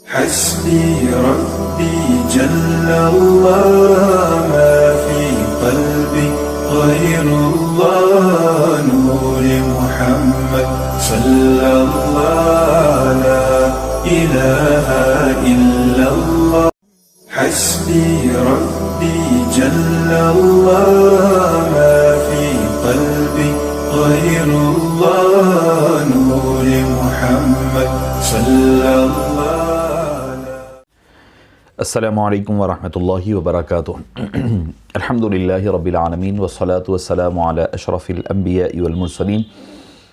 حسبي ربي جل الله ما في قلبي غير الله نور محمد صلى الله لا إله إلا الله حسبي ربي جل الله ما في قلبي غير الله نور محمد صلى الله. السلام علیکم ورحمۃ اللہ وبرکاتہ. الحمدللہ رب العالمین والصلاة والسلام علی اشرف الانبیاء والمرسلین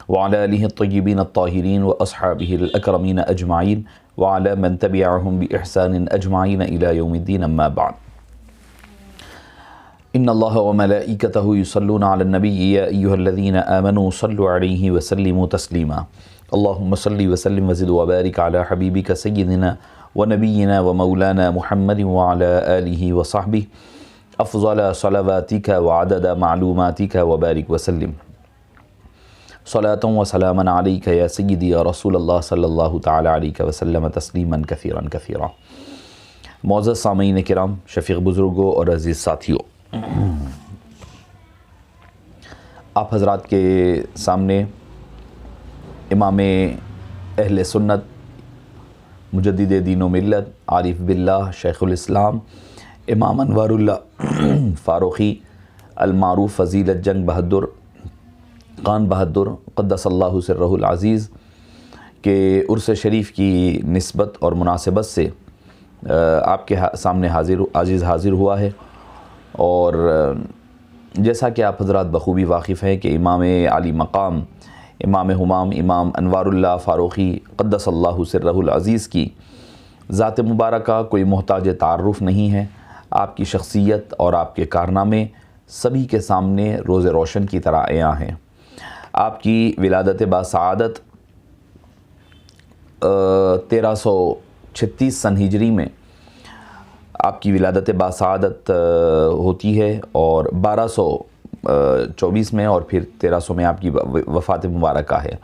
وعلی آلہ الطیبین الطاہرین واصحابہ الاکرمین اجمعین وعلی من تبعہم باحسان اجمعین الی یوم الدین. اما بعد. ان اللہ وملائکتہ یصلون علی النبی یا ایہا الذین آمنوا صلوا علیہ وسلموا تسلیما. اللہم صلی وسلم وزد وبارک علی حبیبک سیدنا ونبینا ومولانا محمد وعلى آلہ وصحبہ افضل صلواتک وعدد معلوماتک وبارک وسلم. صلاۃ و سلاما علیک یا سیدی یا رسول اللہ صلی اللہ تعالی علیہ وسلم تسلیما کثیرا کثیرا. معزز سامعین کرام، شفیق بزرگوں اور عزیز ساتھیوں، آپ حضرات کے سامنے امام اہل سنت، مجدد دین و ملت، عارف باللہ، شیخ الاسلام امام انوار اللہ فاروقی المعروف فضیلت جنگ بہادر خان بہادر قدس اللہ سرہ العزیز کے عرس شریف کی نسبت اور مناسبت سے آپ کے سامنے حاضر ہوا ہے. اور جیسا کہ آپ حضرات بخوبی واقف ہیں کہ امام عالی مقام، امام ہمام، امام انوار اللہ فاروقی قدس اللہ سرہ العزیز کی ذات مبارکہ کوئی محتاج تعارف نہیں ہے. آپ کی شخصیت اور آپ کے کارنامے سبھی کے سامنے روز روشن کی طرح عیاں ہیں. آپ کی ولادت باسعادت 1336 سن ہجری میں آپ کی ولادت باسعادت ہوتی ہے، اور 1224 میں اور پھر 1300 میں آپ کی وفات مبارکہ ہے.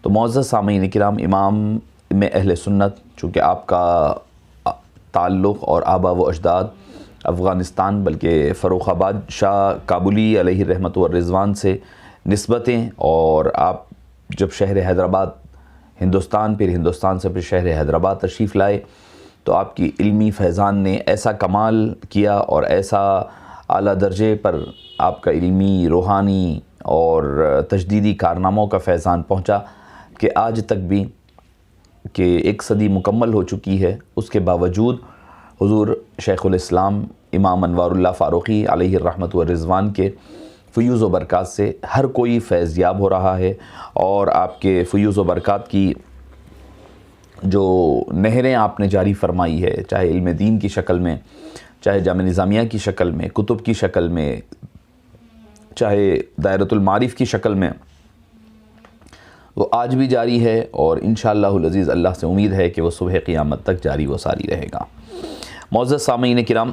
تو معزز سامعین کرام، امام میں اہل سنت، چونکہ آپ کا تعلق اور آبا و اجداد افغانستان بلکہ فروخ آباد شاہ کابلی علیہ رحمت و رضوان سے نسبتیں، اور آپ جب شہر حیدرآباد ہندوستان، پھر ہندوستان سے پھر شہر حیدرآباد تشریف لائے، تو آپ کی علمی فیضان نے ایسا کمال کیا اور ایسا اعلیٰ درجے پر آپ کا علمی، روحانی اور تجدیدی کارناموں کا فیضان پہنچا کہ آج تک بھی کہ ایک صدی مکمل ہو چکی ہے، اس کے باوجود حضور شیخ الاسلام امام انوار اللہ فاروقی علیہ الرحمت و رضوان کے فیوز و برکات سے ہر کوئی فیض یاب ہو رہا ہے. اور آپ کے فیوز و برکات کی جو نہریں آپ نے جاری فرمائی ہے، چاہے علم دین کی شکل میں، چاہے جامع نظامیہ کی شکل میں، کتب کی شکل میں، چاہے دائرۃ المعارف کی شکل میں، وہ آج بھی جاری ہے، اور انشاءاللہ العزیز اللہ سے امید ہے کہ وہ صبح قیامت تک جاری و ساری رہے گا. معزز سامعین کرام،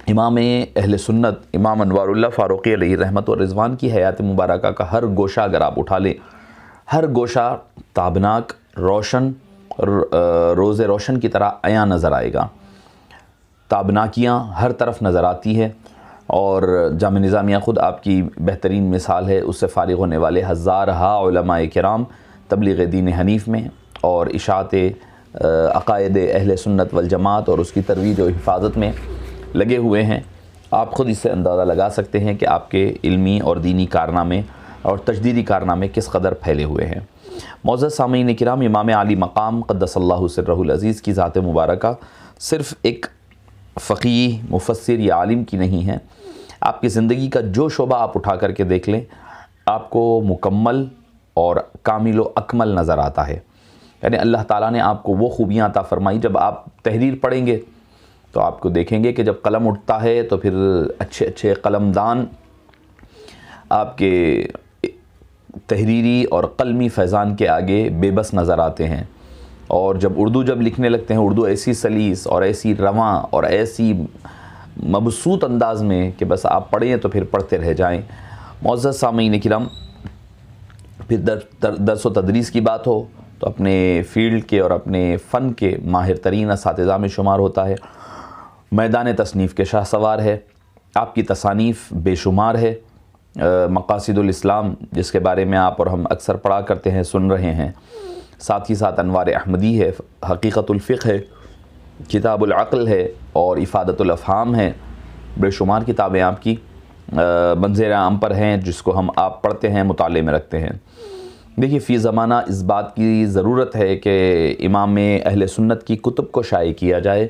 امام اہل سنت امام انوار اللہ فاروقی علیہ رحمت و رضوان کی حیات مبارکہ کا ہر گوشہ اگر آپ اٹھا لیں، ہر گوشہ تابناک، روشن، روز روشن کی طرح عیاں نظر آئے گا. تابناکیاں ہر طرف نظر آتی ہے، اور جامع نظامیہ خود آپ کی بہترین مثال ہے. اس سے فارغ ہونے والے ہزارہا علماء کرام تبلیغ دین حنیف میں اور اشاعت عقائد اہل سنت والجماعت اور اس کی ترویج و حفاظت میں لگے ہوئے ہیں. آپ خود اس سے اندازہ لگا سکتے ہیں کہ آپ کے علمی اور دینی کارنامے اور تجدیدی کارنامے کس قدر پھیلے ہوئے ہیں. معزز سامعین کرام، امام عالی مقام قدس اللہ سرہ العزیز کی ذات مبارکہ صرف ایک فقیہ، مفسر یا عالم کی نہیں ہے. آپ کی زندگی کا جو شعبہ آپ اٹھا کر کے دیکھ لیں، آپ کو مکمل اور کامل و اکمل نظر آتا ہے. یعنی اللہ تعالیٰ نے آپ کو وہ خوبیاں عطا فرمائی. جب آپ تحریر پڑھیں گے تو آپ کو دیکھیں گے کہ جب قلم اٹھتا ہے تو پھر اچھے اچھے قلمدان آپ کے تحریری اور قلمی فیضان کے آگے بے بس نظر آتے ہیں. اور جب اردو لکھنے لگتے ہیں، اردو ایسی سلیس اور ایسی رواں اور ایسی مبسوط انداز میں کہ بس آپ پڑھیں تو پھر پڑھتے رہ جائیں. معزز سامعین کرام، پھر درس و تدریس کی بات ہو تو اپنے فیلڈ کے اور اپنے فن کے ماہر ترین اساتذہ میں شمار ہوتا ہے، میدان تصنیف کے شاہ سوار ہے، آپ کی تصانیف بے شمار ہے، مقاصد الاسلام جس کے بارے میں آپ اور ہم اکثر پڑھا کرتے ہیں، سن رہے ہیں، ساتھ ہی ساتھ انوار احمدی ہے، حقیقت الفقہ ہے، کتاب العقل ہے اور افادۃ الافہام ہے، بے شمار کتابیں آپ کی منظر عام پر ہیں جس کو آپ پڑھتے ہیں، مطالعے میں رکھتے ہیں۔ دیکھیے فی زمانہ اس بات کی ضرورت ہے کہ امام اہل سنت کی کتب کو شائع کیا جائے،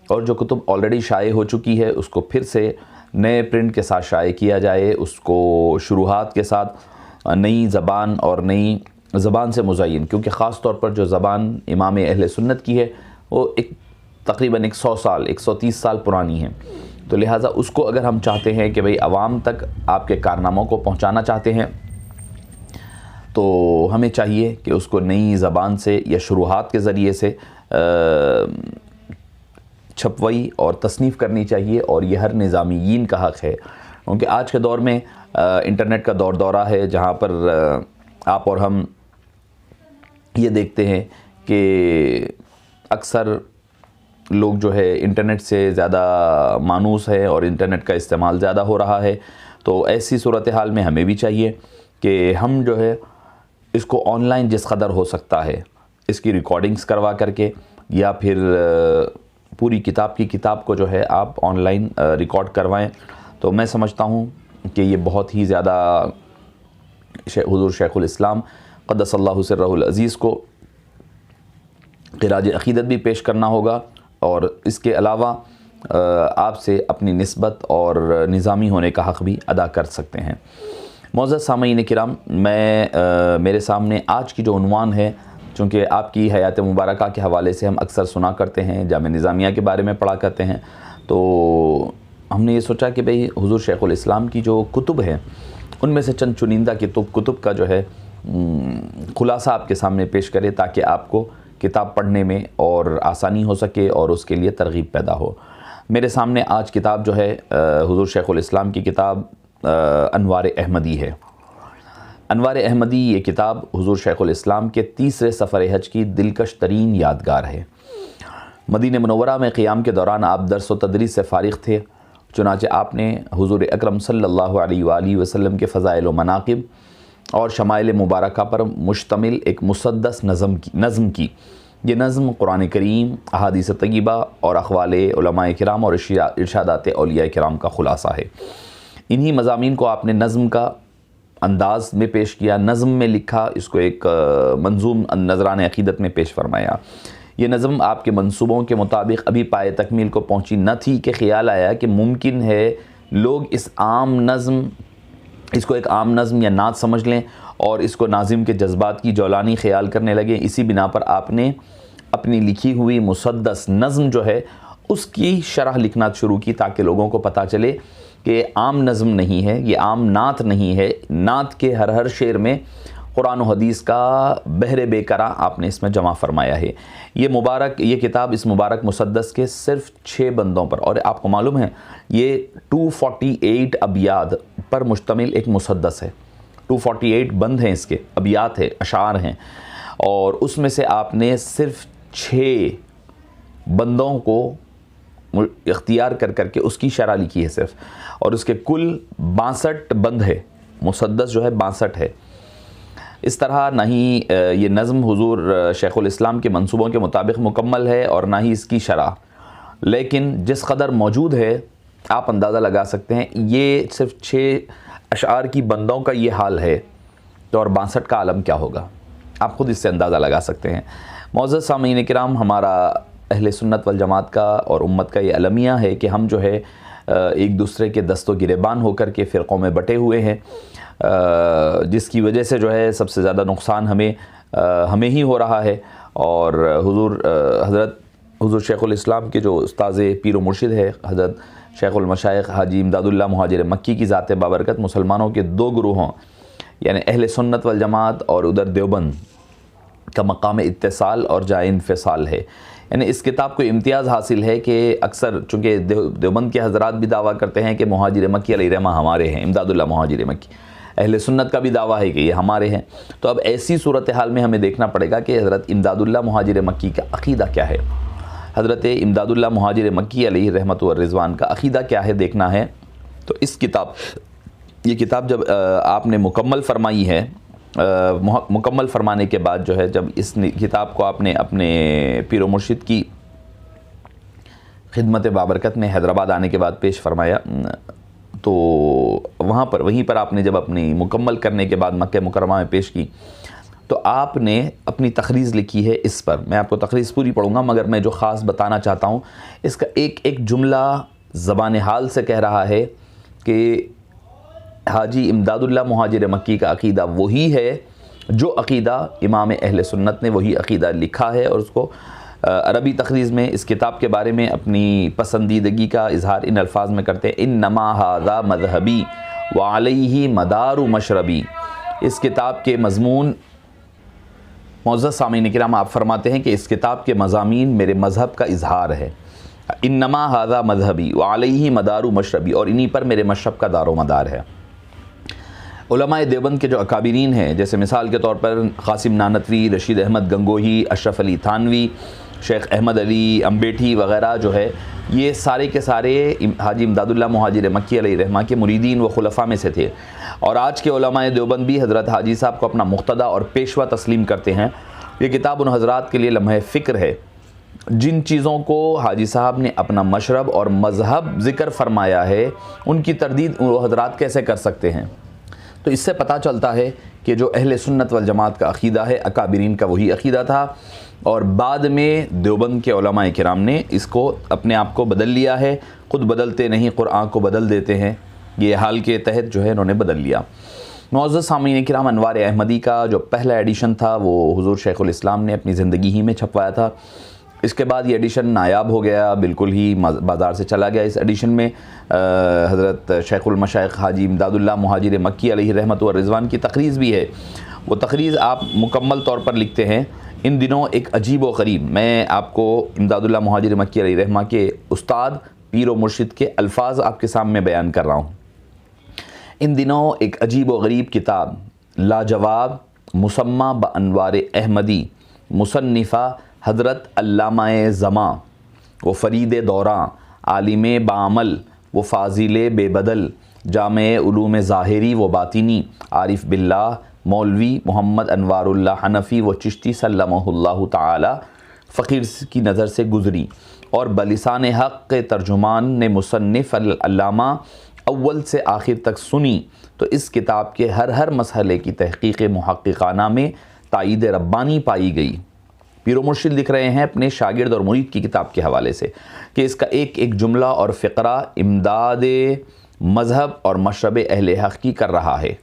اور جو کتب آلریڈی شائع ہو چکی ہے اس کو پھر سے نئے پرنٹ کے ساتھ شائع کیا جائے، اس کو شروحات کے ساتھ نئی زبان اور نئی زبان سے مزین، کیونکہ خاص طور پر جو زبان امام اہل سنت کی ہے وہ تقریباً 100 سال 130 سال پرانی ہے، تو لہٰذا اس کو اگر ہم چاہتے ہیں کہ بھئی عوام تک آپ کے کارناموں کو پہنچانا چاہتے ہیں تو ہمیں چاہیے کہ اس کو نئی زبان سے یا شروحات کے ذریعے سے چھپوئی اور تصنیف کرنی چاہیے، اور یہ ہر نظامیین کا حق ہے، کیونکہ آج کے دور میں انٹرنیٹ کا دور دورہ ہے جہاں پر آپ اور ہم یہ دیکھتے ہیں کہ اکثر لوگ جو ہے انٹرنیٹ سے زیادہ مانوس ہے اور انٹرنیٹ کا استعمال زیادہ ہو رہا ہے، تو ایسی صورتحال میں ہمیں بھی چاہیے کہ ہم جو ہے اس کو آن لائن جس قدر ہو سکتا ہے اس کی ریکارڈنگز کروا کر کے، یا پھر پوری کتاب کو جو ہے آپ آن لائن ریکارڈ کروائیں، تو میں سمجھتا ہوں کہ یہ بہت ہی زیادہ حضور شیخ الاسلام قدس اللہ سرہ العزیز کو خراج عقیدت بھی پیش کرنا ہوگا، اور اس کے علاوہ آپ سے اپنی نسبت اور نظامی ہونے کا حق بھی ادا کر سکتے ہیں۔ معزز سامعین کرام، میرے سامنے آج کی جو عنوان ہے، چونکہ آپ کی حیات مبارکہ کے حوالے سے ہم اکثر سنا کرتے ہیں، جامع نظامیہ کے بارے میں پڑھا کرتے ہیں، تو ہم نے یہ سوچا کہ بھئی حضور شیخ الاسلام کی جو کتب ہیں ان میں سے چند چنندہ کتب کا جو ہے خلاصہ آپ کے سامنے پیش کرے، تاکہ آپ کو کتاب پڑھنے میں اور آسانی ہو سکے اور اس کے لیے ترغیب پیدا ہو۔ میرے سامنے آج کتاب جو ہے حضور شیخ الاسلام کی کتاب انوار احمدی ہے۔ انوار احمدی یہ کتاب حضور شیخ الاسلام کے تیسرے سفر حج کی دلکش ترین یادگار ہے۔ مدینہ منورہ میں قیام کے دوران آپ درس و تدریس سے فارغ تھے، چنانچہ آپ نے حضور اکرم صلی اللہ علیہ وآلہ وسلم کے فضائل و مناقب اور شمائل مبارکہ پر مشتمل ایک مسدس نظم کی۔ یہ نظم قرآن کریم، احادیث طیبہ اور اقوال علماء کرام اور ارشادات اولیاء کرام کا خلاصہ ہے۔ انہی مضامین کو آپ نے نظم کا انداز میں پیش کیا، نظم میں لکھا، اس کو ایک منظوم نظران عقیدت میں پیش فرمایا۔ یہ نظم آپ کے منصوبوں کے مطابق ابھی پائے تکمیل کو پہنچی نہ تھی کہ خیال آیا کہ ممکن ہے لوگ اس کو ایک عام نظم یا نعت سمجھ لیں اور اس کو ناظم کے جذبات کی جولانی خیال کرنے لگے۔ اسی بنا پر آپ نے اپنی لکھی ہوئی مسدس نظم جو ہے اس کی شرح لکھنا شروع کی، تاکہ لوگوں کو پتہ چلے کہ عام نظم نہیں ہے، یہ عام نعت نہیں ہے، نعت کے ہر شعر میں قرآن و حدیث کا بحر بے کرا آپ نے اس میں جمع فرمایا ہے۔ یہ کتاب اس مبارک مسدس کے صرف 6 بندوں پر، اور آپ کو معلوم ہے یہ 248 ابیات پر مشتمل ایک مسدس ہے، 248 بند ہیں، اس کے ابیات ہیں، اشعار ہیں، اور اس میں سے آپ نے صرف 6 بندوں کو اختیار کر کے اس کی شرح لکھی ہے صرف، اور اس کے کل 62 بند ہے، مسدس جو ہے 62 ہے۔ اس طرح نہ ہی یہ نظم حضور شیخ الاسلام کے منصوبوں کے مطابق مکمل ہے اور نہ ہی اس کی شرح، لیکن جس قدر موجود ہے آپ اندازہ لگا سکتے ہیں، یہ صرف 6 اشعار کی بندوں کا یہ حال ہے تو اور 62 کا عالم کیا ہوگا، آپ خود اس سے اندازہ لگا سکتے ہیں۔ معزز سامعین کرام، ہمارا اہل سنت والجماعت کا اور امت کا یہ المیہ ہے کہ ہم جو ہے ایک دوسرے کے دست و گریبان ہو کر کے فرقوں میں بٹے ہوئے ہیں، جس کی وجہ سے جو ہے سب سے زیادہ نقصان ہمیں ہی ہو رہا ہے، اور حضور شیخ الاسلام کے جو استاذ پیر و مرشد ہے حضرت شیخ المشائخ حاجی امداد اللہ مہاجر مکی کی ذات بابرکت مسلمانوں کے 2 گروہوں یعنی اہل سنت والجماعت اور ادھر دیوبند کا مقام اتصال اور جائے انفصال ہے۔ یعنی اس کتاب کو امتیاز حاصل ہے کہ اکثر چونکہ دیوبند کے حضرات بھی دعویٰ کرتے ہیں کہ مہاجر مکی علیہ رحمہ ہمارے ہیں، امداد اللہ مہاجر مکی، اہل سنت کا بھی دعویٰ ہے کہ یہ ہمارے ہیں. تو اب ایسی صورتحال میں ہمیں دیکھنا پڑے گا کہ حضرت امداد اللہ مہاجر مکی کا عقیدہ کیا ہے. حضرت امداد اللہ مہاجر مکی علیہ رحمت و رضوان کا عقیدہ کیا ہے دیکھنا ہے. تو یہ کتاب جب آپ نے مکمل فرمائی ہے، مکمل فرمانے کے بعد جو ہے جب اس کتاب کو آپ نے اپنے پیر و مرشد کی خدمت بابرکت میں حیدرآباد آنے کے بعد پیش فرمایا، تو وہیں پر آپ نے جب اپنی مکمل کرنے کے بعد مکہ مکرمہ میں پیش کی تو آپ نے اپنی تخریج لکھی ہے اس پر. میں آپ کو تخریج پوری پڑھوں گا، مگر میں جو خاص بتانا چاہتا ہوں اس کا ایک جملہ زبان حال سے کہہ رہا ہے کہ حاجی امداد اللہ مہاجر مکی کا عقیدہ وہی ہے جو عقیدہ امام اہل سنت نے وہی عقیدہ لکھا ہے، اور اس کو عربی تخریج میں اس کتاب کے بارے میں اپنی پسندیدگی کا اظہار ان الفاظ میں کرتے ہیں: انما ھذا مذہبی وعلیہ مدار مشربی. اس کتاب کے مضمون، معزز سامعین کرام، آپ فرماتے ہیں کہ اس کتاب کے مضامین میرے مذہب کا اظہار ہے. انما ھذا مذہبی وعلیہ مدار مشربی، اور انہی پر میرے مشرب کا دار و مدار ہے. علماء دیوبند کے جو اکابرین ہیں، جیسے مثال کے طور پر قاسم نانوتوی، رشید احمد گنگوہی، اشرف علی تھانوی، شیخ احمد علی امبیٹھی وغیرہ جو ہے، یہ سارے کے سارے حاجی امداد اللہ مہاجر مکی علیہ رحمہ کے مریدین و خلفاء میں سے تھے. اور آج کے علماء دیوبند بھی حضرت حاجی صاحب کو اپنا مقتدی اور پیشوا تسلیم کرتے ہیں. یہ کتاب ان حضرات کے لیے لمحہ فکر ہے جن چیزوں کو حاجی صاحب نے اپنا مشرب اور مذہب ذکر فرمایا ہے، ان کی تردید وہ حضرات کیسے کر سکتے ہیں. تو اس سے پتہ چلتا ہے کہ جو اہل سنت والجماعت کا عقیدہ ہے، اکابرین کا وہی عقیدہ تھا، اور بعد میں دیوبند کے علماء کرام نے اس کو اپنے آپ کو بدل لیا ہے. خود بدلتے نہیں، قرآن کو بدل دیتے ہیں. یہ حال کے تحت جو ہے انہوں نے بدل لیا. معزز سامعین کرام، انوار احمدی کا جو پہلا ایڈیشن تھا وہ حضور شیخ الاسلام نے اپنی زندگی ہی میں چھپوایا تھا. اس کے بعد یہ ایڈیشن نایاب ہو گیا، بالکل ہی بازار سے چلا گیا. اس ایڈیشن میں حضرت شیخ المشائخ حاجی امداد اللہ مہاجر مکی علیہ رحمت و رضوان کی تخریج بھی ہے. وہ تخریج آپ مکمل طور پر لکھتے ہیں. ان دنوں ایک عجیب و غریب، میں آپ کو امداد اللہ مہاجر مکی علیہ رحمہ کے استاد پیر و مرشد کے الفاظ آپ کے سامنے بیان کر رہا ہوں. ان دنوں ایک عجیب و غریب کتاب لاجواب مسمہ بانوار احمدی، مصنفہ حضرت علامہ زماں و فرید دوراں، عالم بعمل و فاضل بے بدل، جامع علوم ظاہری و باطنی، عارف باللہ مولوی محمد انوار اللہ حنفی و چشتی سلمہ اللہ تعالی فقیر کی نظر سے گزری، اور بلسان حق کے ترجمان نے مصنف علامہ اول سے آخر تک سنی، تو اس کتاب کے ہر مسئلے کی تحقیق محققانہ میں تائید ربانی پائی گئی. پیر و مرشد لکھ رہے ہیں اپنے شاگرد اور مرید کی کتاب کے حوالے سے کہ اس کا ایک جملہ اور فقرہ امداد مذہب اور مشرب اہل حق کی کر رہا ہے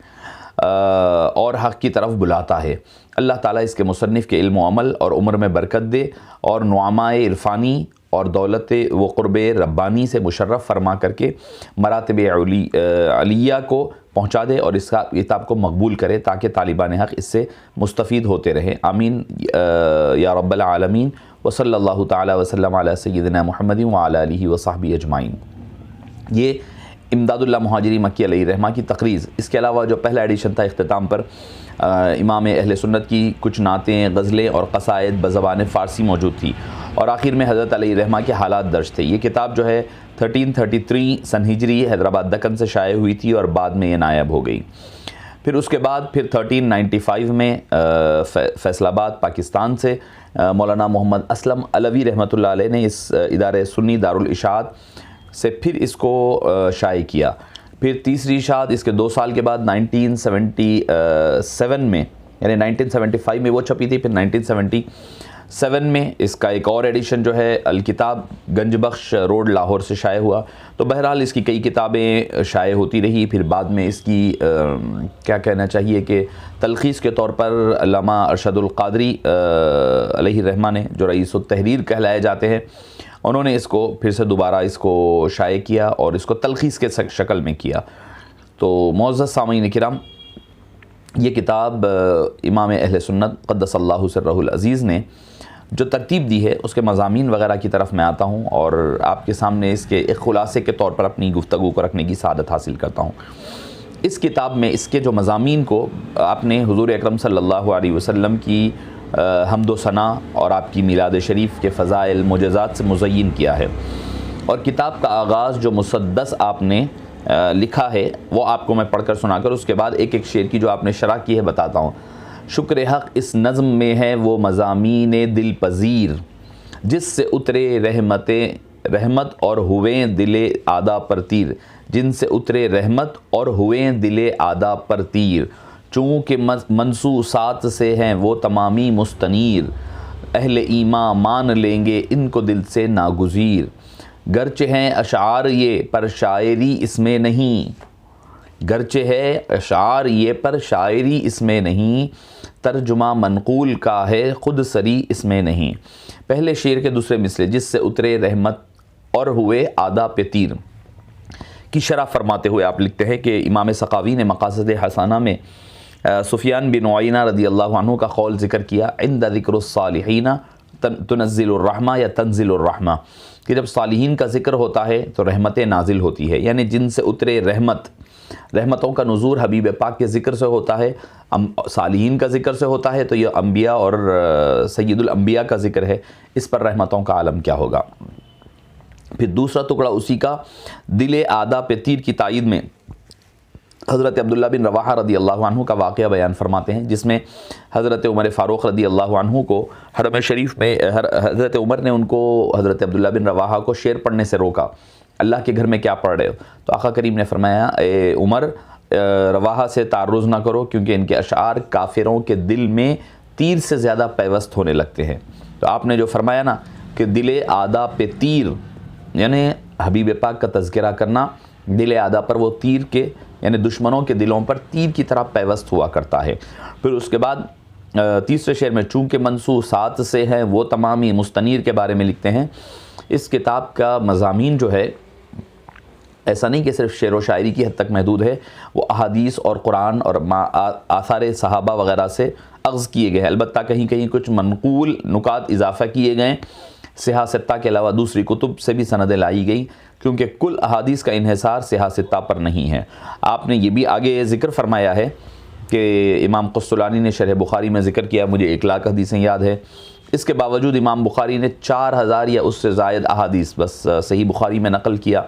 اور حق کی طرف بلاتا ہے. اللہ تعالیٰ اس کے مصنف کے علم و عمل اور عمر میں برکت دے، اور نعماء عرفانی اور دولت و قرب ربانی سے مشرف فرما کر کے مراتب علیہ کو پہنچا دے، اور اس کا کتاب کو مقبول کرے تاکہ طالبان حق اس سے مستفید ہوتے رہیں. آمین یا رب العالمین. وصلی اللہ تعالی وسلم علی سیدنا محمد وعلی آلہ وصحبہ اجمعین. یہ امداد اللہ مہاجری مکی علیہ رحمہ کی تقریض. اس کے علاوہ جو پہلا ایڈیشن تھا اختتام پر امام اہل سنت کی کچھ نعتیں، غزلیں اور قصائد بزبان فارسی موجود تھی، اور آخر میں حضرت علیہ رحمہ کے حالات درج تھے. یہ کتاب جو ہے 1333 سن ہجری حیدرآباد دکن سے شائع ہوئی تھی، اور بعد میں یہ نائب ہو گئی. پھر اس کے بعد 1395 میں فیصل آباد پاکستان سے مولانا محمد اسلم علوی رحمۃ اللہ علیہ نے اس ادارے سنی دارالاشاعت سے پھر اس کو شائع کیا. پھر تیسری اشاعت اس کے 2 سال کے بعد 1977 میں، یعنی 1975 میں وہ چھپی تھی. پھر 1977 میں اس کا ایک اور ایڈیشن جو ہے الکتاب گنج بخش روڈ لاہور سے شائع ہوا. تو بہرحال اس کی کئی کتابیں شائع ہوتی رہی. پھر بعد میں اس کی کیا کہنا چاہیے کہ تلخیص کے طور پر علامہ ارشد القادری علیہ الرحمہ نے، جو رئیس التحریر کہلائے جاتے ہیں، انہوں نے اس کو پھر سے دوبارہ اس کو شائع کیا اور اس کو تلخیص کے شکل میں کیا. تو معزز سامعین کرام، یہ کتاب امام اہل سنت قدس اللہ سرہ العزیز نے جو ترتیب دی ہے، اس کے مضامین وغیرہ کی طرف میں آتا ہوں اور آپ کے سامنے اس کے ایک خلاصے کے طور پر اپنی گفتگو کو رکھنے کی سعادت حاصل کرتا ہوں. اس کتاب میں اس کے جو مضامین کو آپ نے حضور اکرم صلی اللہ علیہ وسلم کی حمد و ثنا اور آپ کی میلاد شریف کے فضائل معجزات سے مزین کیا ہے، اور کتاب کا آغاز جو مسدس آپ نے لکھا ہے وہ آپ کو میں پڑھ کر سنا کر اس کے بعد ایک ایک شعر کی جو آپ نے شرح کی ہے بتاتا ہوں۔ شکر حق اس نظم میں ہے وہ مضامین دل پذیر، جس سے اترے رحمت اور ہوئیں دل آدھا پر تیر، جن سے اترے رحمت اور ہوئیں دل آدھا پر تیر، چونکہ منصوصات سے ہیں وہ تمامی مستنیر، اہل ایمان مان لیں گے ان کو دل سے ناگزیر، گرچہ ہیں اشعار یہ پر شاعری اس میں نہیں، گرچہ ہے اشعار یہ پر شاعری اس میں نہیں، ترجمہ منقول کا ہے خود سری اس میں نہیں۔ پہلے شعر کے دوسرے مصرع جس سے اترے رحمت اور ہوئے آدھا پہ تیر کی شرح فرماتے ہوئے آپ لکھتے ہیں کہ امام سخاوی نے مقاصد حسانہ میں سفیان بن عیینہ رضی اللہ عنہ کا قول ذکر کیا، عند ذکر الصالحین تنزل الرحمہ یا تنزل الرحمہ، کہ جب صالحین کا ذکر ہوتا ہے تو رحمت نازل ہوتی ہے، یعنی جن سے اترے رحمتوں کا نزول حبیب پاک کے ذکر سے ہوتا ہے، صالحین کا ذکر سے ہوتا ہے، تو یہ انبیاء اور سید الانبیاء کا ذکر ہے، اس پر رحمتوں کا عالم کیا ہوگا۔ پھر دوسرا ٹکڑا اسی کا دل آدھا پہ تیر کی تائید میں حضرت عبداللہ بن رواحہ رضی اللہ عنہ کا واقعہ بیان فرماتے ہیں، جس میں حضرت عمر فاروق رضی اللہ عنہ کو حرم شریف میں حضرت عمر نے ان کو حضرت عبداللہ بن رواحہ کو شعر پڑھنے سے روکا، اللہ کے گھر میں کیا پڑھ رہے ہو؟ تو آقا کریم نے فرمایا اے عمر رواحہ سے تعرض نہ کرو، کیونکہ ان کے اشعار کافروں کے دل میں تیر سے زیادہ پیوست ہونے لگتے ہیں۔ تو آپ نے جو فرمایا نا کہ دل آدھا پہ تیر، یعنی حبیب پاک کا تذکرہ کرنا دل آدھا پر وہ تیر کے یعنی دشمنوں کے دلوں پر تیر کی طرح پیوست ہوا کرتا ہے۔ پھر اس کے بعد تیسرے شعر میں چونکہ منصوصات سے ہیں وہ تمامی مستنیر کے بارے میں لکھتے ہیں۔ اس کتاب کا مضامین جو ہے ایسا نہیں کہ صرف شعر و شاعری کی حد تک محدود ہے، وہ احادیث اور قرآن اور آثار صحابہ وغیرہ سے اخذ کیے گئے ہیں، البتہ کہیں کہیں کچھ منقول نکات اضافہ کیے گئے، صحاح ستہ کے علاوہ دوسری کتب سے بھی سندیں لائی گئی، کیونکہ کل احادیث کا انحصار صحاح ستہ پر نہیں ہے۔ آپ نے یہ بھی آگے ذکر فرمایا ہے کہ امام قسطلانی نے شرح بخاری میں ذکر کیا، مجھے 1,00,000 حدیثیں یاد ہے، اس کے باوجود امام بخاری نے 4,000 یا اس سے زائد احادیث بس صحیح بخاری میں نقل کیا۔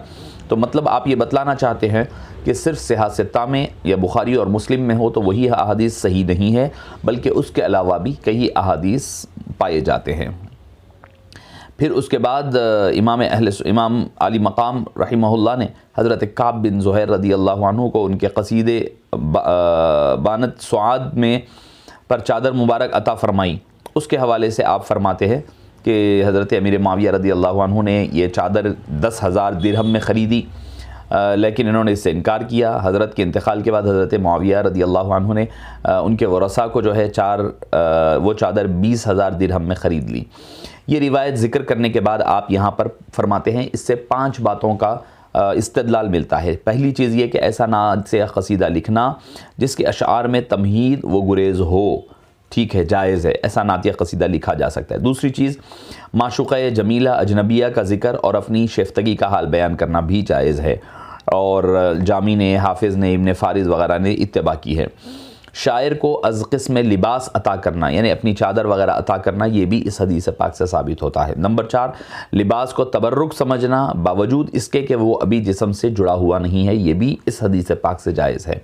تو مطلب آپ یہ بتلانا چاہتے ہیں کہ صرف صحاح ستہ میں یا بخاری اور مسلم میں ہو تو وہی احادیث صحیح نہیں ہے، بلکہ اس کے علاوہ بھی کئی احادیث پائے جاتے ہیں۔ پھر اس کے بعد امام علی مقام رحمہ اللہ نے حضرت کعب بن زہیر رضی اللہ عنہ کو ان کے قصیدے بانت سعاد میں پر چادر مبارک عطا فرمائی، اس کے حوالے سے آپ فرماتے ہیں کہ حضرت امیر معاویہ رضی اللہ عنہ نے یہ چادر 10,000 درہم میں خریدی، لیکن انہوں نے اس سے انکار کیا۔ حضرت کے انتقال کے بعد حضرت معاویہ رضی اللہ عنہ نے ان کے ورثاء کو جو ہے وہ چادر 20,000 درہم میں خرید لی۔ یہ روایت ذکر کرنے کے بعد آپ یہاں پر فرماتے ہیں اس سے 5 باتوں کا استدلال ملتا ہے۔ پہلی چیز یہ کہ ایسا نعت یا قصیدہ لکھنا جس کے اشعار میں تمہید و گریز ہو، ٹھیک ہے، جائز ہے، ایسا نعت یا قصیدہ لکھا جا سکتا ہے۔ دوسری چیز معشوقہ جمیلہ اجنبیہ کا ذکر اور اپنی شیفتگی کا حال بیان کرنا بھی جائز ہے، اور جامی نے، حافظ نے، ابن فارض وغیرہ نے اتباع کی ہے۔ شاعر کو از قسم لباس عطا کرنا یعنی اپنی چادر وغیرہ عطا کرنا، یہ بھی اس حدیث پاک سے ثابت ہوتا ہے۔ نمبر 4 لباس کو تبرک سمجھنا باوجود اس کے کہ وہ ابھی جسم سے جڑا ہوا نہیں ہے، یہ بھی اس حدیث پاک سے جائز ہے۔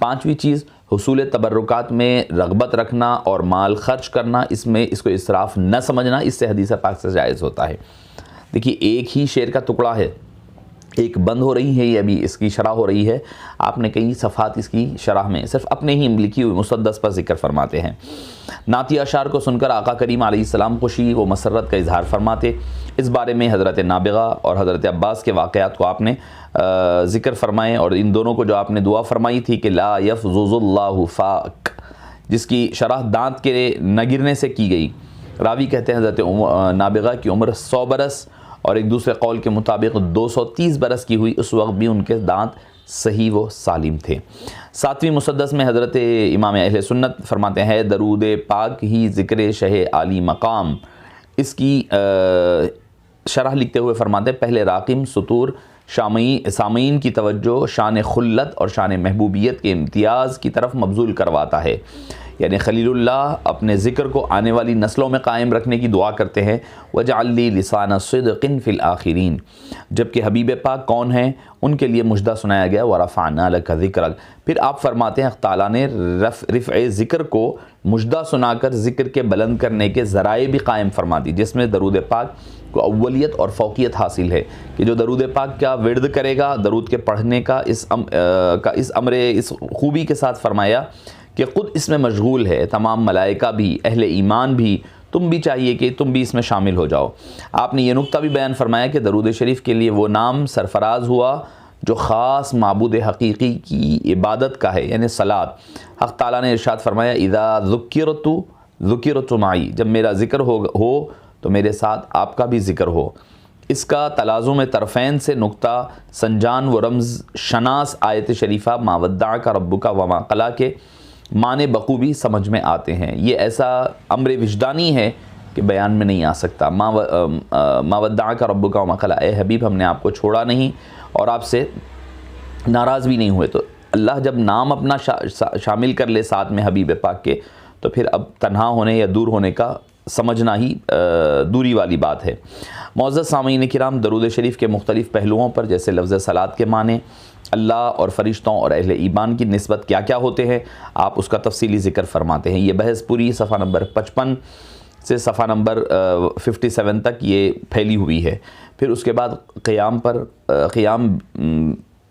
5ویں چیز حصول تبرکات میں رغبت رکھنا اور مال خرچ کرنا، اس کو اسراف نہ سمجھنا، اس سے حدیث پاک سے جائز ہوتا ہے۔ دیکھیے ایک ہی شعر کا ٹکڑا ہے، ایک بند ہو رہی ہے، یہ ابھی اس کی شرح ہو رہی ہے، آپ نے کئی صفحات اس کی شرح میں صرف اپنے ہی لکھی ہوئی مسدس پر ذکر فرماتے ہیں۔ نعتی اشعار کو سن کر آقا کریم علیہ السلام خوشی و مسرت کا اظہار فرماتے، اس بارے میں حضرت نابغہ اور حضرت عباس کے واقعات کو آپ نے ذکر فرمائے، اور ان دونوں کو جو آپ نے دعا فرمائی تھی کہ لا یفضض اللہ فاک، جس کی شرح دانت کے نہ گرنے سے کی گئی۔ راوی کہتے ہیں حضرت نابغہ کی عمر 100 برس اور ایک دوسرے قول کے مطابق 230 برس کی ہوئی، اس وقت بھی ان کے دانت صحیح و سالم تھے۔ 7ویں مسدس میں حضرت امام اہل سنت فرماتے ہیں درود پاک ہی ذکر شہ عالی مقام، اس کی شرح لکھتے ہوئے فرماتے ہیں پہلے راقم سطور سامعین کی توجہ شان خلت اور شان محبوبیت کے امتیاز کی طرف مبذول کرواتا ہے۔ یعنی خلیل اللہ اپنے ذکر کو آنے والی نسلوں میں قائم رکھنے کی دعا کرتے ہیں، وَجْعَلْ لِي لِسَانَ صِدْقٍ فِي الْآخِرِينَ، جبکہ حبیب پاک کون ہیں؟ ان کے لیے مژدہ سنایا گیا وَرَفَعْنَا لَكَ ذِكْرَكَ۔ پھر آپ فرماتے ہیں تعالیٰ نے رفع ذکر کو مژدہ سنا کر ذکر کے بلند کرنے کے ذرائع بھی قائم فرما دی، جس میں درود پاک کو اولیت اور فوقیت حاصل ہے کہ جو درود پاک کا ورد کرے گا، درود کے پڑھنے کا اس امر اس خوبی کے ساتھ فرمایا کہ خود اس میں مشغول ہے، تمام ملائکہ بھی، اہل ایمان بھی، تم بھی چاہیے کہ تم بھی اس میں شامل ہو جاؤ۔ آپ نے یہ نقطہ بھی بیان فرمایا کہ درود شریف کے لیے وہ نام سرفراز ہوا جو خاص معبود حقیقی کی عبادت کا ہے، یعنی صلاۃ۔ حق تعالیٰ نے ارشاد فرمایا اذا ذکرت معی، جب میرا ذکر ہو تو میرے ساتھ آپ کا بھی ذکر ہو۔ اس کا تلازم طرفین سے نقطہ سنجان و رمز شناس آیت شریفہ ما ودعک ربک وما قلی کے معنی بخوبی سمجھ میں آتے ہیں۔ یہ ایسا امر وجدانی ہے کہ بیان میں نہیں آ سکتا۔ ما ودعک ربک وما قلی، اے حبیب ہم نے آپ کو چھوڑا نہیں اور آپ سے ناراض بھی نہیں ہوئے۔ تو اللہ جب نام اپنا شامل کر لے ساتھ میں حبیب پاک کے، تو پھر اب تنہا ہونے یا دور ہونے کا سمجھنا ہی دوری والی بات ہے۔ معزز سامعین کرام، درود شریف کے مختلف پہلوؤں پر جیسے لفظ صلاۃ کے معنی، اللہ اور فرشتوں اور اہل ایمان کی نسبت کیا کیا ہوتے ہیں، آپ اس کا تفصیلی ذکر فرماتے ہیں۔ یہ بحث پوری صفحہ نمبر 55 سے صفحہ نمبر 57 تک یہ پھیلی ہوئی ہے۔ پھر اس کے بعد قیام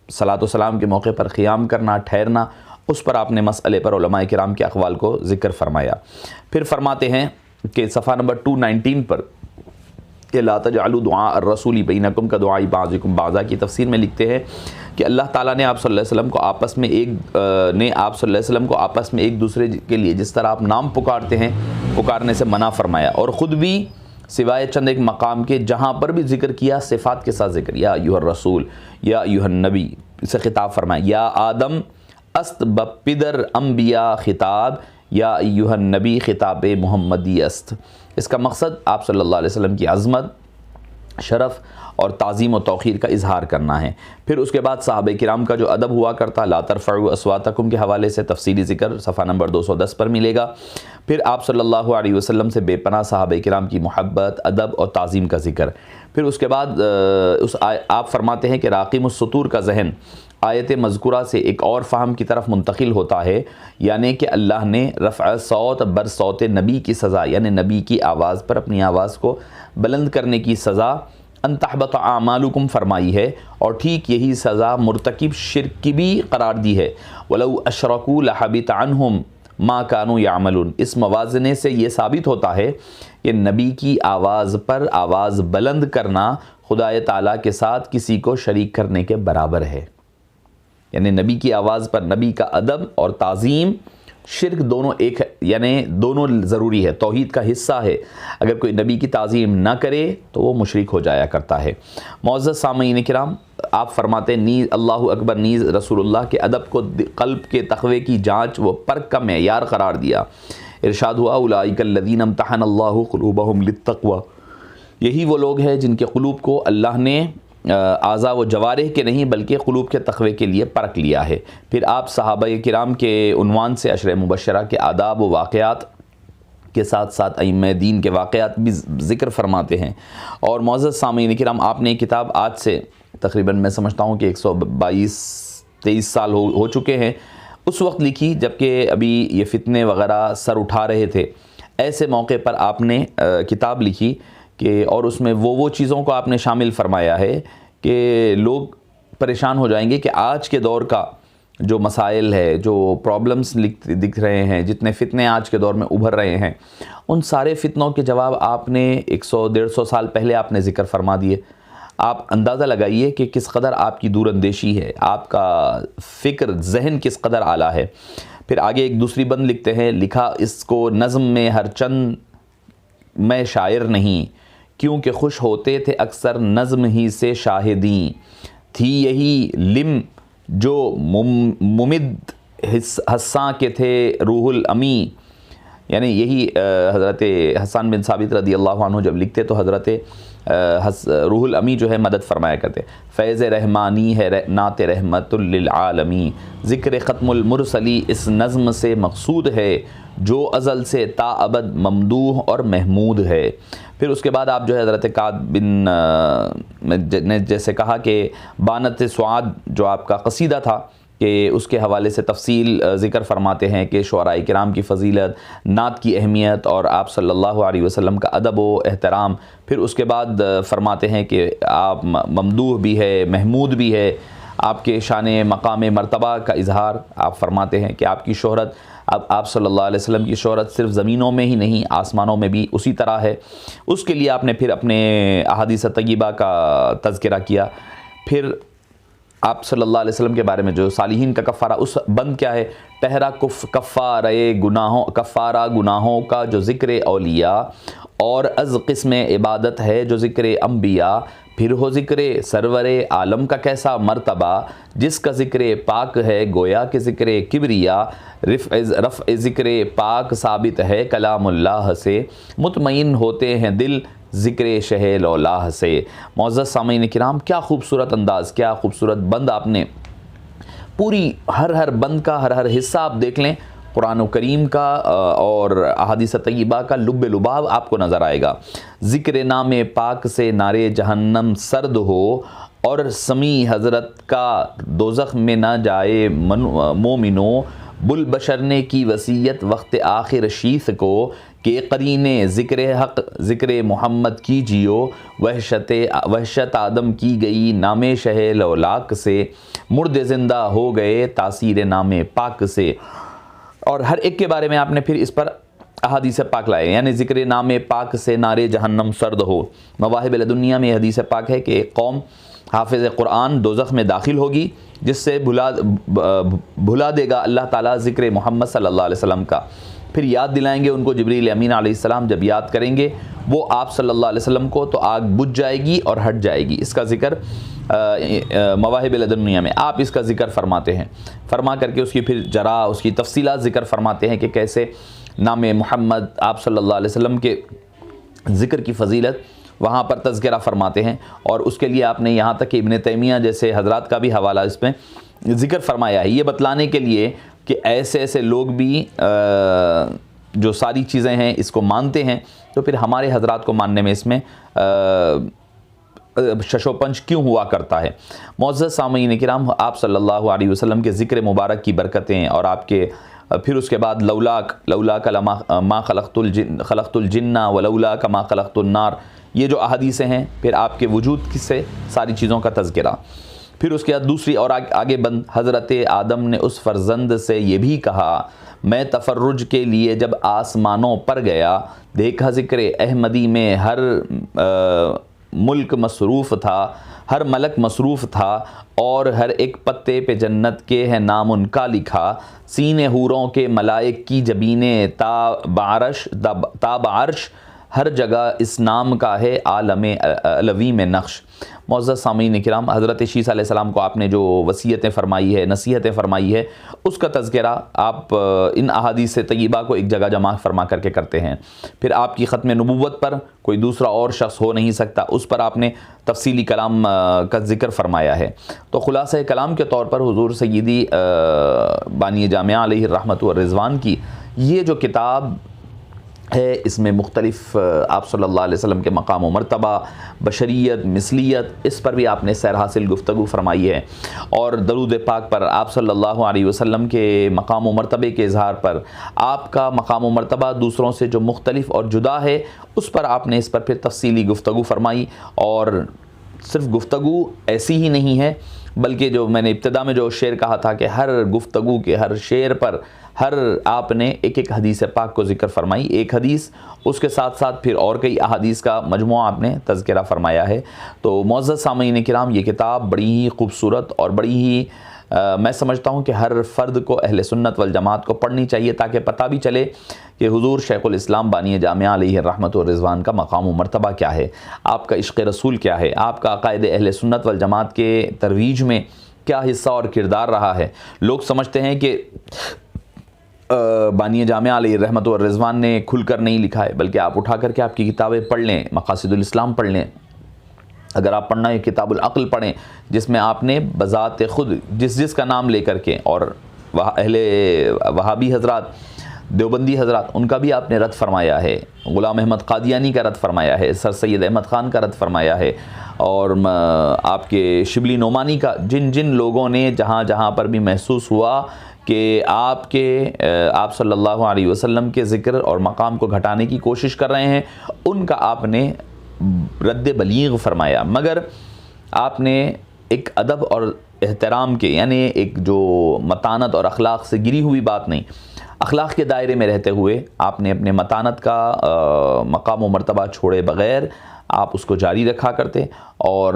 صلاۃ و سلام کے موقع پر قیام کرنا، ٹھہرنا، اس پر آپ نے مسئلے پر علماء کرام کے اقوال کو ذکر فرمایا۔ پھر فرماتے ہیں کہ صفحہ نمبر 219 پر کہ لا تجعلوا دعاء الرسول بینکم کدعاء بعضکم بعضا کی تفسیر میں لکھتے ہیں کہ اللہ تعالیٰ نے آپ صلی اللہ علیہ وسلم کو آپس میں ایک دوسرے کے لیے جس طرح آپ نام پکارتے ہیں پکارنے سے منع فرمایا، اور خود بھی سوائے چند ایک مقام کے جہاں پر بھی ذکر کیا صفات کے ساتھ ذکر، یا ایھا الرسول، یا ایھا النبی، اسے خطاب فرمایا، یا آدم است بپدر انبیاء خطاب، یا ایھا النبی خطاب محمدی است۔ اس کا مقصد آپ صلی اللہ علیہ وسلم کی عظمت، شرف اور تعظیم و توقیر کا اظہار کرنا ہے۔ پھر اس کے بعد صحابہ کرام کا جو ادب ہوا کرتا، لا ترفعوا اصواتکم کے حوالے سے تفصیلی ذکر صفحہ نمبر 210 پر ملے گا۔ پھر آپ صلی اللہ علیہ وسلم سے بے پناہ صحابہ کرام کی محبت، ادب اور تعظیم کا ذکر۔ پھر اس کے بعد آپ فرماتے ہیں کہ راقم السطور کا ذہن آیت مذکورہ سے ایک اور فہم کی طرف منتقل ہوتا ہے، یعنی کہ اللہ نے رفع صوت بر صوت نبی کی سزا، یعنی نبی کی آواز پر اپنی آواز کو بلند کرنے کی سزا ان تحبط اعمالکم فرمائی ہے، اور ٹھیک یہی سزا مرتکب شرک کی بھی قرار دی ہے، وَلَوْ أَشْرَكُوا لَحَبِطَ عَنْهُمْ مَا كَانُوا يَعْمَلُونَ۔ اس موازنے سے یہ ثابت ہوتا ہے کہ نبی کی آواز پر آواز بلند کرنا خدائے تعالیٰ کے ساتھ کسی کو شریک کرنے کے برابر ہے۔ یعنی نبی کی آواز پر نبی کا ادب اور تعظیم، شرک دونوں ایک ہے، یعنی دونوں ضروری ہے، توحید کا حصہ ہے۔ اگر کوئی نبی کی تعظیم نہ کرے تو وہ مشرک ہو جایا کرتا ہے۔ معزز سامعین کرام، آپ فرماتے نیز اللہ اکبر نیز رسول اللہ کے ادب کو قلب کے تقوی کی جانچ و پرکھ کا معیار قرار دیا۔ ارشاد ہوا اولئک الذین امتحن اللہ قلوبہم للتقوی، یہی وہ لوگ ہیں جن کے قلوب کو اللہ نے اعضاء و جوارح کے نہیں بلکہ قلوب کے تقوی کے لیے پرکھ لیا ہے۔ پھر آپ صحابہ کرام کے عنوان سے عشر مبشرہ کے آداب و واقعات کے ساتھ ساتھ ائمہ دین کے واقعات بھی ذکر فرماتے ہیں۔ اور معزز سامعین کرام، آپ نے کتاب آج سے تقریباً میں سمجھتا ہوں کہ 122-23 سال ہو چکے ہیں، اس وقت لکھی جبکہ ابھی یہ فتنے وغیرہ سر اٹھا رہے تھے۔ ایسے موقع پر آپ نے کتاب لکھی کہ اور اس میں وہ چیزوں کو آپ نے شامل فرمایا ہے کہ لوگ پریشان ہو جائیں گے کہ آج کے دور کا جو مسائل ہے، جو پرابلمز دکھ رہے ہیں، جتنے فتنے آج کے دور میں ابھر رہے ہیں، ان سارے فتنوں کے جواب آپ نے 100-150 سال پہلے آپ نے ذکر فرما دیے۔ آپ اندازہ لگائیے کہ کس قدر آپ کی دور اندیشی ہے، آپ کا فکر ذہن کس قدر اعلیٰ ہے۔ پھر آگے ایک دوسری بند لکھتے ہیں، لکھا اس کو نظم میں ہر چند میں شاعر نہیں، کیونکہ خوش ہوتے تھے اکثر نظم ہی سے شاہدیں، تھی یہی لم جو ممد حساں کے تھے روح الامی، یعنی یہی حضرت حسان بن ثابت رضی اللہ عنہ جب لکھتے تو حضرت روح الامی جو ہے مدد فرمایا کرتے، فیض رحمانی ہے نعت رحمت للعالمین، ذکر ختم المرسلی اس نظم سے مقصود ہے جو ازل سے تا ابد ممدوح اور محمود ہے۔ پھر اس کے بعد آپ جو ہے حضرت کعب بن نے جیسے کہا کہ بانت سعاد جو آپ کا قصیدہ تھا کہ اس کے حوالے سے تفصیل ذکر فرماتے ہیں کہ شعراء کرام کی فضیلت، نعت کی اہمیت اور آپ صلی اللہ علیہ وسلم کا ادب و احترام۔ پھر اس کے بعد فرماتے ہیں کہ آپ ممدوح بھی ہے، محمود بھی ہے، آپ کے شان مقام مرتبہ کا اظہار آپ فرماتے ہیں کہ آپ کی شہرت، اب آپ صلی اللہ علیہ وسلم کی شہرت صرف زمینوں میں ہی نہیں آسمانوں میں بھی اسی طرح ہے۔ اس کے لیے آپ نے پھر اپنے احادیث طیبہ کا تذکرہ کیا۔ پھر آپ صلی اللہ علیہ وسلم کے بارے میں جو صالحین کا کفارہ، اس بند کیا ہے، ٹہرا کفارہ گناہوں کا جو ذکر اولیاء، اور از قسم عبادت ہے جو ذکر انبیاء، پھر ہو ذکر سرور عالم کا کیسا مرتبہ، جس کا ذکر پاک ہے گویا کہ ذکر کبریا، رفع ذکر پاک ثابت ہے کلام اللہ سے، مطمئن ہوتے ہیں دل ذکر شہ لولاہ سے۔ معزز سامعین کرام، کیا خوبصورت انداز، کیا خوبصورت بند آپ نے، پوری ہر بند کا ہر حصہ آپ دیکھ لیں، قرآن و کریم کا اور احادیث طیبہ کا لب لباب آپ کو نظر آئے گا۔ ذکر نام پاک سے نارے جہنم سرد ہو، اور سمیع حضرت کا دوزخ میں نہ جائے مومنو، بل بشر نے کی وصیت وقت آخر شیث کو، کہ قرین ذکر حق ذکر محمد کیجیو، وحشت آدم کی گئی نام شہ لولاک سے، مرد زندہ ہو گئے تاثیر نام پاک سے۔ اور ہر ایک کے بارے میں آپ نے پھر اس پر احادیث پاک لائے، یعنی ذکر نام پاک سے نارے جہنم سرد ہو۔ مواہب لدنیا میں حدیث پاک ہے کہ ایک قوم حافظ قرآن دوزخ میں داخل ہوگی، جس سے بھلا دے گا اللہ تعالیٰ ذکر محمد صلی اللہ علیہ وسلم کا۔ پھر یاد دلائیں گے ان کو جبریل امین علیہ السلام، جب یاد کریں گے وہ آپ صلی اللہ علیہ وسلم کو تو آگ بجھ جائے گی اور ہٹ جائے گی۔ اس کا ذکر مواہب لدنیا میں آپ اس کا ذکر فرماتے ہیں، فرما کر کے اس کی پھر جرا اس کی تفصیلات ذکر فرماتے ہیں کہ کیسے نام محمد آپ صلی اللہ علیہ وسلم کے ذکر کی فضیلت وہاں پر تذکرہ فرماتے ہیں۔ اور اس کے لیے آپ نے یہاں تک کہ ابن تیمیہ جیسے حضرات کا بھی حوالہ اس میں ذکر فرمایا ہے، یہ بتلانے کے لیے کہ ایسے لوگ بھی جو ساری چیزیں ہیں اس کو مانتے ہیں، تو پھر ہمارے حضرات کو ماننے میں اس میں شش و پنج کیوں ہوا کرتا ہے۔ معزز سامعین کرام، آپ صلی اللہ علیہ وسلم کے ذکر مبارک کی برکتیں اور آپ کے پھر اس کے بعد لولاک ما خلقت الجن ولولاک ما خلقت النار، یہ جو احادیثیں ہیں، پھر آپ کے وجود سے ساری چیزوں کا تذکرہ۔ پھر اس کے بعد دوسری اور آگے بند، حضرت آدم نے اس فرزند سے یہ بھی کہا، میں تفرج کے لیے جب آسمانوں پر گیا، دیکھا ذکر احمدی میں ہر ملک مصروف تھا، ہر ملک مصروف تھا، اور ہر ایک پتے پہ جنت کے ہے نام ان کا لکھا، سینے حوروں کے ملائک کی جبینیں تا بعرش، ہر جگہ اس نام کا ہے عالم علوی میں نقش۔ معزز سامعین کرام، حضرت شیس علیہ السلام کو آپ نے جو وصیتیں فرمائی ہے، نصیحتیں فرمائی ہے، اس کا تذکرہ آپ ان احادیث طیبہ کو ایک جگہ جمع فرما کر کے کرتے ہیں۔ پھر آپ کی ختم نبوت پر کوئی دوسرا اور شخص ہو نہیں سکتا، اس پر آپ نے تفصیلی کلام کا ذکر فرمایا ہے۔ تو خلاصہ کلام کے طور پر حضور سیدی بانی جامعہ علیہ الرحمت والرضوان کی یہ جو کتاب ہے، اس میں مختلف آپ صلی اللہ علیہ وسلم کے مقام و مرتبہ، بشریت، مثلیت، اس پر بھی آپ نے سیر حاصل گفتگو فرمائی ہے، اور درود پاک پر آپ صلی اللہ علیہ وسلم کے مقام و مرتبے کے اظہار پر، آپ کا مقام و مرتبہ دوسروں سے جو مختلف اور جدا ہے، اس پر آپ نے اس پر پھر تفصیلی گفتگو فرمائی۔ اور صرف گفتگو ایسی ہی نہیں ہے، بلکہ جو میں نے ابتدا میں جو شعر کہا تھا کہ ہر گفتگو کے ہر شعر پر ہر آپ نے ایک حدیث پاک کو ذکر فرمائی، ایک حدیث، اس کے ساتھ ساتھ پھر اور کئی احادیث کا مجموعہ آپ نے تذکرہ فرمایا ہے۔ تو معزز سامعین کرام، یہ کتاب بڑی ہی خوبصورت اور بڑی ہی میں سمجھتا ہوں کہ ہر فرد کو، اہل سنت والجماعت کو پڑھنی چاہیے، تاکہ پتہ بھی چلے کہ حضور شیخ الاسلام بانی جامعہ علیہ الرحمت والرضوان کا مقام و مرتبہ کیا ہے، آپ کا عشق رسول کیا ہے، آپ کا عقائد اہل سنت والجماعت کے ترویج میں کیا حصہ اور کردار رہا ہے۔ لوگ سمجھتے ہیں کہ بانی جامعہ علیہ رحمت و رضوان نے کھل کر نہیں لکھا ہے، بلکہ آپ اٹھا کر کے آپ کی کتابیں پڑھ لیں، مقاصد الاسلام پڑھ لیں. اگر آپ پڑھنا ہے کتاب العقل پڑھیں، جس میں آپ نے بذات خود جس کا نام لے کر کے، اور اہل وہابی حضرات، دیوبندی حضرات، ان کا بھی آپ نے رد فرمایا ہے، غلام احمد قادیانی کا رد فرمایا ہے، سر سید احمد خان کا رد فرمایا ہے، اور آپ کے شبلی نعمانی کا، جن لوگوں نے جہاں پر بھی محسوس ہوا کہ آپ صلی اللہ علیہ وسلم کے ذکر اور مقام کو گھٹانے کی کوشش کر رہے ہیں، ان کا آپ نے رد بلیغ فرمایا. مگر آپ نے ایک ادب اور احترام کے، یعنی ایک جو متانت اور اخلاق سے گری ہوئی بات نہیں، اخلاق کے دائرے میں رہتے ہوئے آپ نے اپنے متانت کا مقام و مرتبہ چھوڑے بغیر آپ اس کو جاری رکھا کرتے اور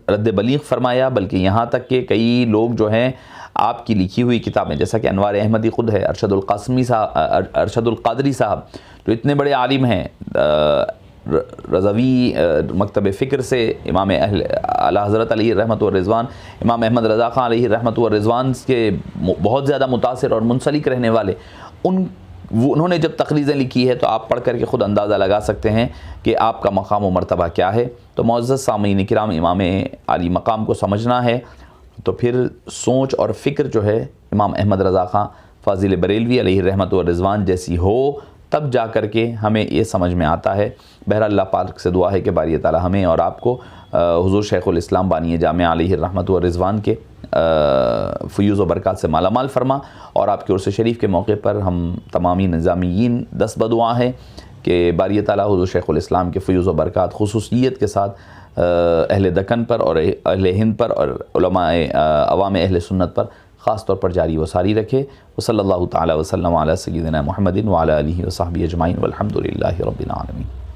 رد بلیغ فرمایا. بلکہ یہاں تک کہ کئی لوگ جو ہیں آپ کی لکھی ہوئی کتابیں، جیسا کہ انوار احمدی خود ہے، ارشد القادری صاحب جو اتنے بڑے عالم ہیں، رضوی مکتب فکر سے امام اعلیٰ حضرت علیہ رحمت و رضوان، امام احمد رضا خان علیہ رحمت و رضوان کے بہت زیادہ متاثر اور منسلک رہنے والے، انہوں نے جب تقریضیں لکھی ہے تو آپ پڑھ کر کے خود اندازہ لگا سکتے ہیں کہ آپ کا مقام و مرتبہ کیا ہے. تو معزز سامعین کرام، امام عالی مقام کو سمجھنا ہے تو پھر سوچ اور فکر جو ہے امام احمد رضا خان فاضل بریلوی علیہ رحمت و رضوان جیسی ہو، تب جا کر کے ہمیں یہ سمجھ میں آتا ہے. بہرحال اللہ پاک سے دعا ہے کہ باری تعالی ہمیں اور آپ کو حضور شیخ الاسلام بانی جامعہ علیہ رحمت و رضوان کے فیوز و برکات سے مالا مال فرما. اور آپ کے عرس شریف کے موقع پر ہم تمامی نظامیین دست بدعا ہیں کہ باری تعالی حضور شیخ الاسلام کے فیوز و برکات خصوصیت کے ساتھ اہل دکن پر اور اہل ہند پر اور علماء عوام اہل سنت پر خاص طور پر جاری و ساری رکھے. وصلی اللہ تعالی وسلم علی سیدنا محمد وعلی آلہ وصحبہ اجمعین والحمد للہ رب العالمین.